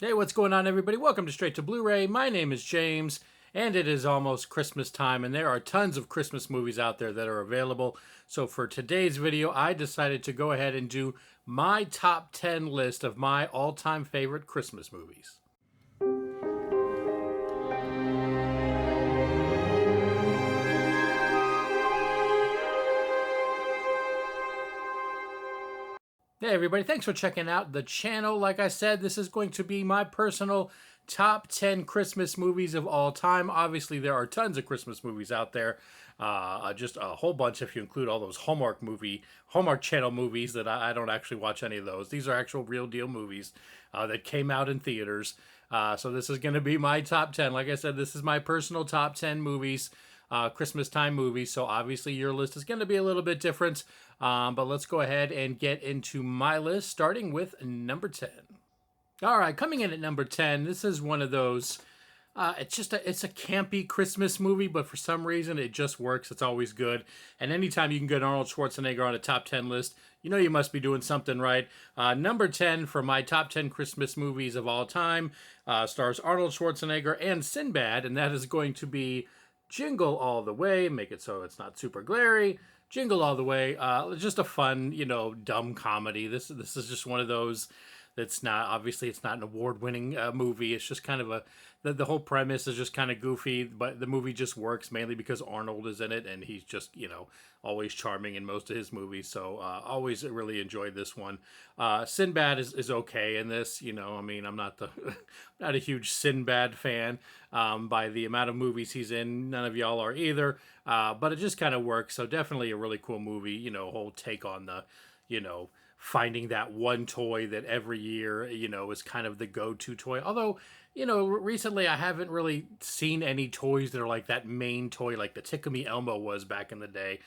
Hey, what's going on, everybody? Welcome to Straight to Blu-ray. My name is James, and it is almost Christmas time, and there are tons of Christmas movies out there that are available. So for today's video, I decided to go ahead and do my top 10 list of my all-time favorite Christmas movies. Hey everybody, thanks for checking out the channel. Like I said, this is going to be my personal top 10 Christmas movies of all time. Obviously, there are tons of Christmas movies out there. Just a whole bunch if you include all those Hallmark Channel movies that I don't actually watch any of those. These are actual real deal movies that came out in theaters. So this is going to be my top 10. Like I said, this is my personal top 10 movies. Christmas time movies, so obviously your list is going to be a little bit different, but let's go ahead and get into my list, starting with number 10. All right, coming in at number 10, this is one of those, it's a campy Christmas movie, but for some reason it just works. It's always good, and anytime you can get Arnold Schwarzenegger on a top 10 list, you know you must be doing something right. Number 10 for my top 10 Christmas movies of all time stars Arnold Schwarzenegger and Sinbad, and that is going to be Jingle All the Way. Make it so it's not super glary. Jingle All the Way. Just a fun, dumb comedy. This is just one of those that's not, obviously it's not an award-winning movie. It's just kind of the whole premise is just kind of goofy, but the movie just works mainly because Arnold is in it, and he's just, always charming in most of his movies. So always really enjoyed this one. Sinbad is okay in this. I'm not not a huge Sinbad fan by the amount of movies he's in. None of y'all are either. But it just kind of works. So definitely a really cool movie. Whole take on the, finding that one toy that every year, is kind of the go-to toy. Although, recently I haven't really seen any toys that are like that main toy, like the Tickle Me Elmo was back in the day.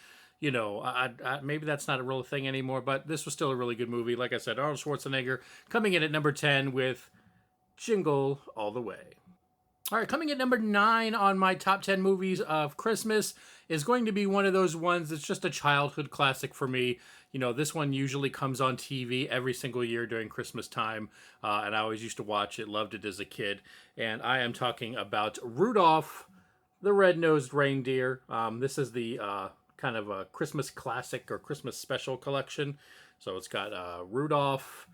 Maybe that's not a real thing anymore, but this was still a really good movie. Like I said, Arnold Schwarzenegger coming in at number 10 with Jingle All the Way. All right, coming at number 9 on my top 10 movies of Christmas is going to be one of those ones that's just a childhood classic for me. This one usually comes on TV every single year during Christmas time, and I always used to watch it, loved it as a kid. And I am talking about Rudolph the Red-Nosed Reindeer. This is the kind of a Christmas classic or Christmas special collection. So it's got Rudolph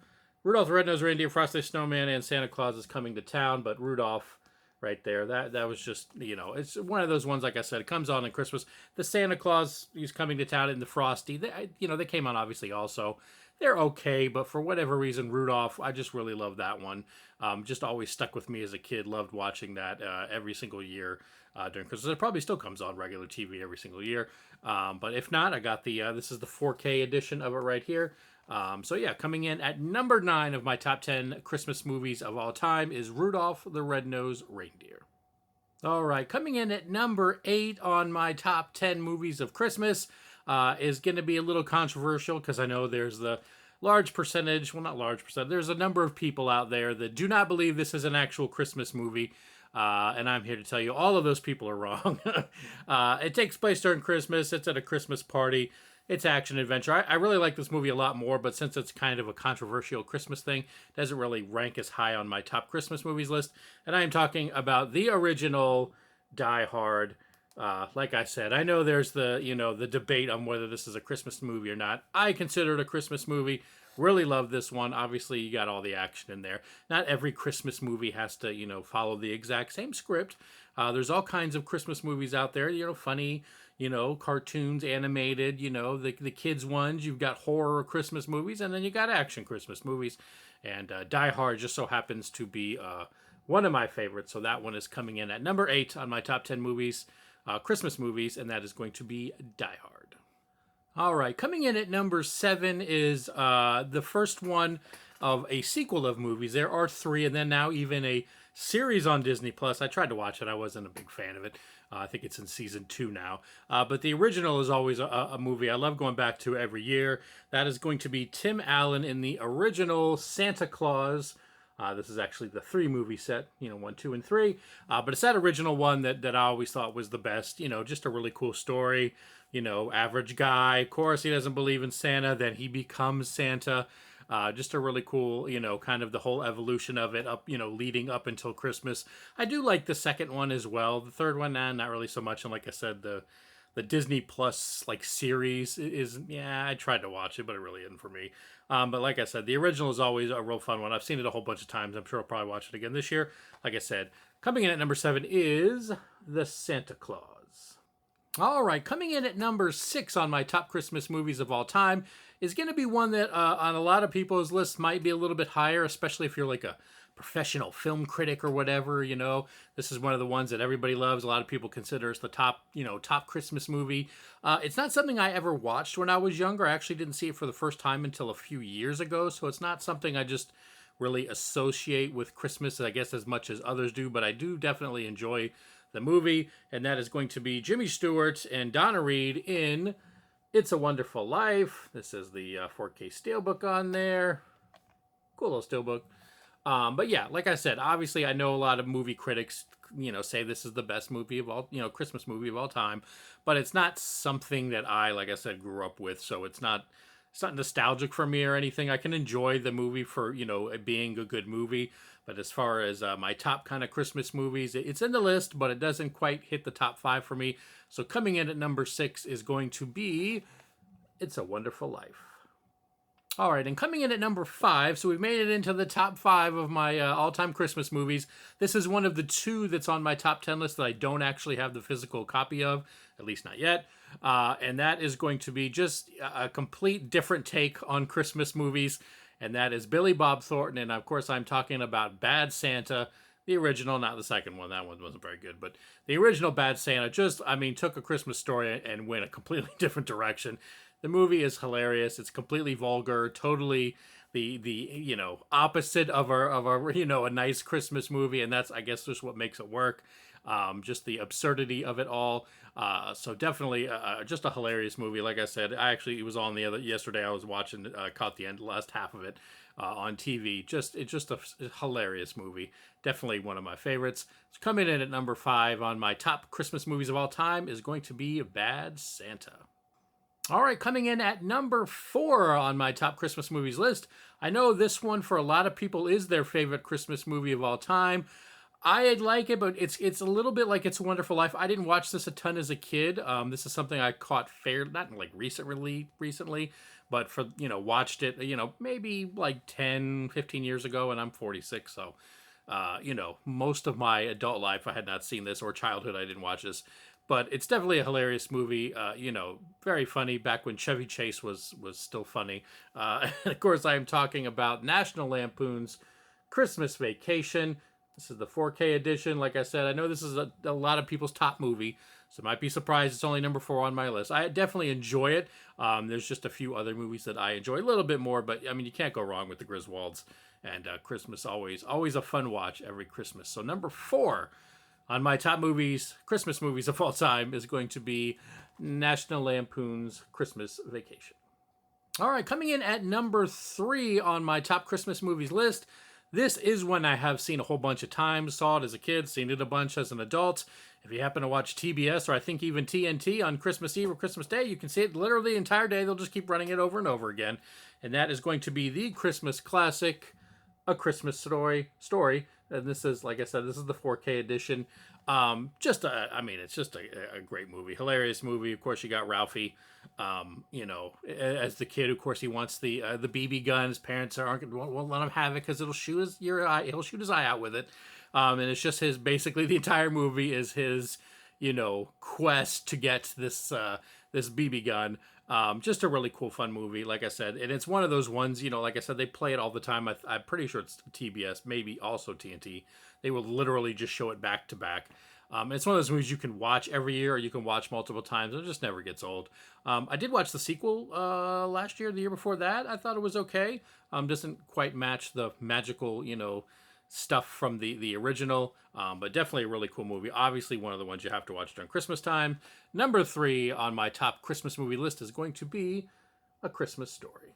the Red-Nosed Reindeer, Frosty the Snowman, and Santa Claus is coming to town, but Rudolph right there. That was just, it's one of those ones, like I said, it comes on in Christmas. The Santa Claus, he's coming to town, and the Frosty, they came on obviously also. They're okay, but for whatever reason, Rudolph, I just really love that one. Just always stuck with me as a kid. Loved watching that every single year during Christmas. It probably still comes on regular TV every single year. But if not, I got this is the 4K edition of it right here. So yeah, coming in at number 9 of my top 10 Christmas movies of all time is Rudolph the Red-Nosed Reindeer. All right, coming in at number 8 on my top 10 movies of Christmas is going to be a little controversial because I know there's the large percentage, well, not large percentage, there's a number of people out there that do not believe this is an actual Christmas movie. And I'm here to tell you all of those people are wrong. It takes place during Christmas. It's at a Christmas party. It's action adventure. I really like this movie a lot more, but since it's kind of a controversial Christmas thing, it doesn't really rank as high on my top Christmas movies list. And I am talking about the original Die Hard. Like I said, I know there's the debate on whether this is a Christmas movie or not. I consider it a Christmas movie. Really love this one. Obviously, you got all the action in there. Not every Christmas movie has to, follow the exact same script. There's all kinds of Christmas movies out there, funny, cartoons, animated, the kids ones. You've got horror Christmas movies, and then you got action Christmas movies. And Die Hard just so happens to be one of my favorites. So that one is coming in at number 8 on my top 10 movies, Christmas movies, and that is going to be Die Hard. All right, coming in at number 7 is the first one of a sequel of movies. There are 3, and then now even a series on Disney Plus. I tried to watch it. I wasn't a big fan of it. I think it's in season 2 now. But the original is always a movie I love going back to every year. That is going to be Tim Allen in the original Santa Claus. This is actually the 3 movie set, 1, 2, and 3. But it's that original one that I always thought was the best. Just a really cool story. Average guy. Of course, he doesn't believe in Santa. Then he becomes Santa. Just a really cool, kind of the whole evolution of it up, leading up until Christmas. I do like the second one as well. The third one, nah, not really so much. And like I said, the Disney Plus like series is, yeah, I tried to watch it, but it really isn't for me. But like I said, the original is always a real fun one. I've seen it a whole bunch of times. I'm sure I'll probably watch it again this year. Like I said, coming in at number 7 is The Santa Claus. All right, coming in at number 6 on my top Christmas movies of all time is going to be one that on a lot of people's lists might be a little bit higher, especially if you're like a professional film critic or whatever. This is one of the ones that everybody loves. A lot of people consider it the top Christmas movie. It's not something I ever watched when I was younger. I actually didn't see it for the first time until a few years ago, so it's not something I just really associate with Christmas, I guess, as much as others do, but I do definitely enjoy the movie, and that is going to be Jimmy Stewart and Donna Reed in It's a Wonderful Life. This is the 4K steelbook on there. Cool little steelbook. But yeah, like I said, obviously I know a lot of movie critics, say this is the best movie of all, Christmas movie of all time, but it's not something that I, like I said, grew up with, so it's not nostalgic for me or anything. I can enjoy the movie for, it being a good movie, but as far as my top kind of Christmas movies, it's in the list, but it doesn't quite hit the top 5 for me. So coming in at number 6 is going to be It's a Wonderful Life. All right, and coming in at number 5, so we've made it into the top 5 of my all-time Christmas movies. This is one of the 2 that's on my top 10 list that I don't actually have the physical copy of, at least not yet. And that is going to be just a complete different take on Christmas movies, and that is Billy Bob Thornton, and of course I'm talking about Bad Santa, the original, not the second one. That one wasn't very good, but the original Bad Santa took a Christmas story and went a completely different direction. The movie is hilarious. It's completely vulgar, totally the opposite of a nice Christmas movie, and that's, I guess, just what makes it work. Just the absurdity of it all. So definitely just a hilarious movie. Like I said, it was on yesterday. I was watching, caught the last half of it on TV. It's just a hilarious movie. Definitely one of my favorites. So coming in at number 5 on my top Christmas movies of all time is going to be Bad Santa. All right, coming in at number 4 on my top Christmas movies list. I know this one for a lot of people is their favorite Christmas movie of all time. I like it, but it's a little bit like It's a Wonderful Life. I didn't watch this a ton as a kid. This is something I caught not like recently, but watched it, maybe like 10, 15 years ago, and I'm 46, so, most of my adult life I had not seen this, or childhood I didn't watch this. But it's definitely a hilarious movie, very funny back when Chevy Chase was still funny. And of course, I am talking about National Lampoon's Christmas Vacation. This is the 4K edition. Like I said, I know this is a lot of people's top movie, so might be surprised it's only number 4 on my list. I definitely enjoy it. There's just a few other movies that I enjoy a little bit more, but you can't go wrong with the Griswolds. And Christmas always a fun watch every Christmas. So number 4 on my top Christmas movies of all time is going to be National Lampoon's Christmas Vacation. All right, coming in at number 3 on my top Christmas movies list. This is one I have seen a whole bunch of times. Saw it as a kid, seen it a bunch as an adult. If you happen to watch TBS or I think even TNT on Christmas Eve or Christmas Day, you can see it literally the entire day. They'll just keep running it over and over again. And that is going to be the Christmas classic, A Christmas Story. And this is, like I said, this is the 4K edition. It's just a great movie, hilarious movie. Of course, you got Ralphie, as the kid. Of course, he wants the BB gun. His parents won't let him have it because he'll shoot his eye out with it. And it's just basically the entire movie is his, quest to get this BB gun. Just a really cool, fun movie, like I said. And it's one of those ones, like I said, they play it all the time. I'm pretty sure it's TBS, maybe also TNT. They will literally just show it back to back. It's one of those movies you can watch every year or you can watch multiple times. It just never gets old. I did watch the sequel last year, the year before that. I thought it was okay. Doesn't quite match the magical, stuff from the original, but definitely a really cool movie. Obviously one of the ones you have to watch during Christmas time. Number 3 on my top Christmas movie list is going to be A Christmas Story.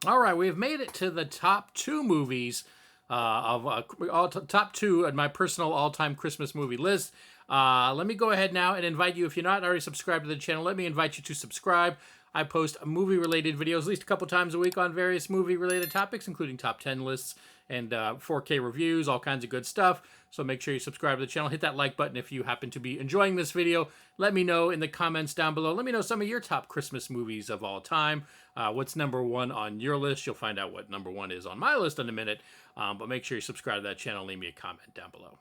All right, we have made it to the top 2 movies top 2 on my personal all-time Christmas movie list. Let me go ahead now and invite you, if you're not already subscribed to the channel, let me invite you to subscribe. I post movie-related videos at least a couple times a week on various movie-related topics, including top 10 lists and 4K reviews, all kinds of good stuff. So make sure you subscribe to the channel. Hit that like button if you happen to be enjoying this video. Let me know in the comments down below. Let me know some of your top Christmas movies of all time. What's number one on your list? You'll find out what number one is on my list in a minute. But make sure you subscribe to that channel. Leave me a comment down below.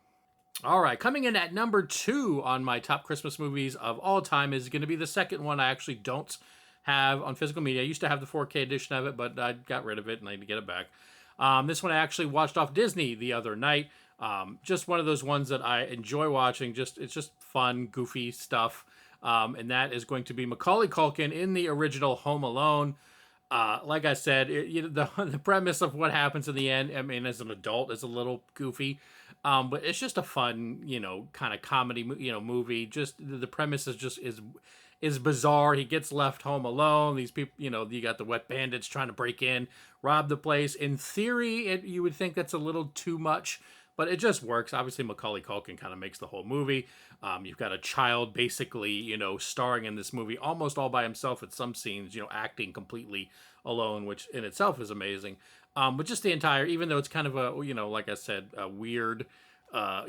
All right, coming in at number 2 on my top Christmas movies of all time is going to be the second one I actually don't have on physical media. I used to have the 4K edition of it, but I got rid of it and I need to get it back. This one I actually watched off Disney the other night. Just one of those ones that I enjoy watching. It's just fun, goofy stuff. And that is going to be Macaulay Culkin in the original Home Alone. Like I said, the premise of what happens in the end, I mean, as an adult, is a little goofy. But it's just a fun, kind of comedy, movie. Just the premise is bizarre. He gets left home alone. These people, you got the wet bandits trying to break in, rob the place. In theory, you would think that's a little too much, but it just works. Obviously, Macaulay Culkin kind of makes the whole movie. You've got a child basically, starring in this movie almost all by himself at some scenes, acting completely alone, which in itself is amazing. But just the entire, even though it's kind of a, like I said, a weird, a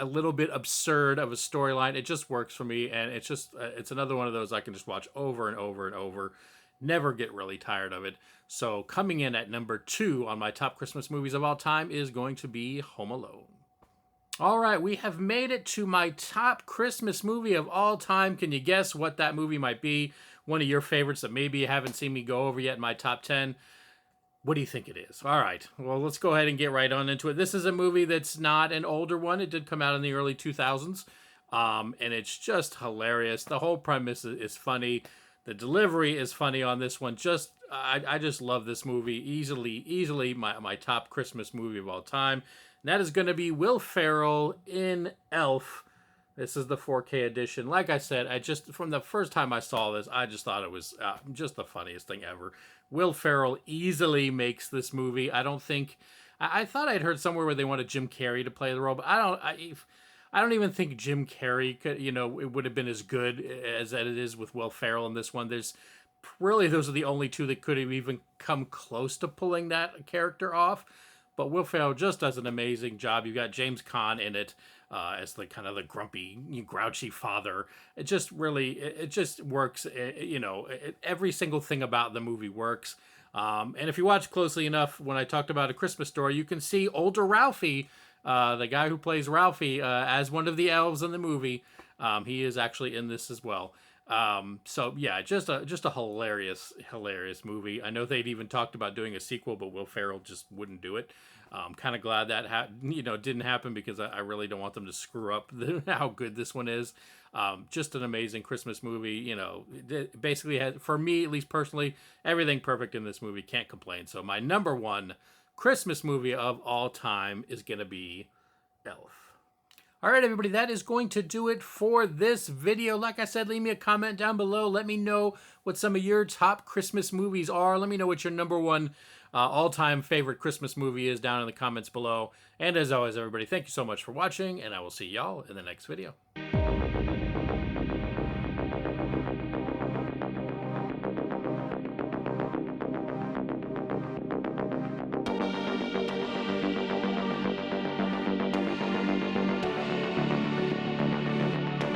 little bit absurd of a storyline, it just works for me. And it's just, it's another one of those I can just watch over and over and over. Never get really tired of it. So coming in at number 2 on my top Christmas movies of all time is going to be Home Alone. All right, we have made it to my top Christmas movie of all time. Can you guess what that movie might be? One of your favorites that maybe you haven't seen me go over yet in my top 10. What do you think it is? All right, well, let's go ahead and get right on into it. This is a movie that's not an older one. It did come out in the early 2000s, and it's just hilarious. The whole premise is funny. The delivery is funny on this one. I just love this movie. Easily my top Christmas movie of all time. And that is going to be Will Ferrell in Elf. This is the 4K edition. Like I said, from the first time I saw this, I just thought it was just the funniest thing ever. Will Ferrell easily makes this movie. I thought I'd heard somewhere where they wanted Jim Carrey to play the role, but I don't even think Jim Carrey could, it would have been as good as it is with Will Ferrell in this one. Those are the only two that could have even come close to pulling that character off. But Will Ferrell just does an amazing job. You've got James Caan in it as the kind of the grumpy, grouchy father. It just works. Every single thing about the movie works. And if you watch closely enough, when I talked about A Christmas Story, you can see older Ralphie, the guy who plays Ralphie, as one of the elves in the movie. He is actually in this as well. So yeah, just a hilarious movie. I know they'd even talked about doing a sequel, but Will Ferrell just wouldn't do it. Kind of glad that didn't happen, because I really don't want them to screw up how good this one is. Just an amazing Christmas movie. It basically has, for me at least personally, everything perfect in this movie. Can't complain. So my number 1 Christmas movie of all time is gonna be Elf. All right, everybody, that is going to do it for this video. Like I said, leave me a comment down below. Let me know what some of your top Christmas movies are. Let me know what your number 1 all-time favorite Christmas movie is down in the comments below. And as always, everybody, thank you so much for watching, and I will see y'all in the next video.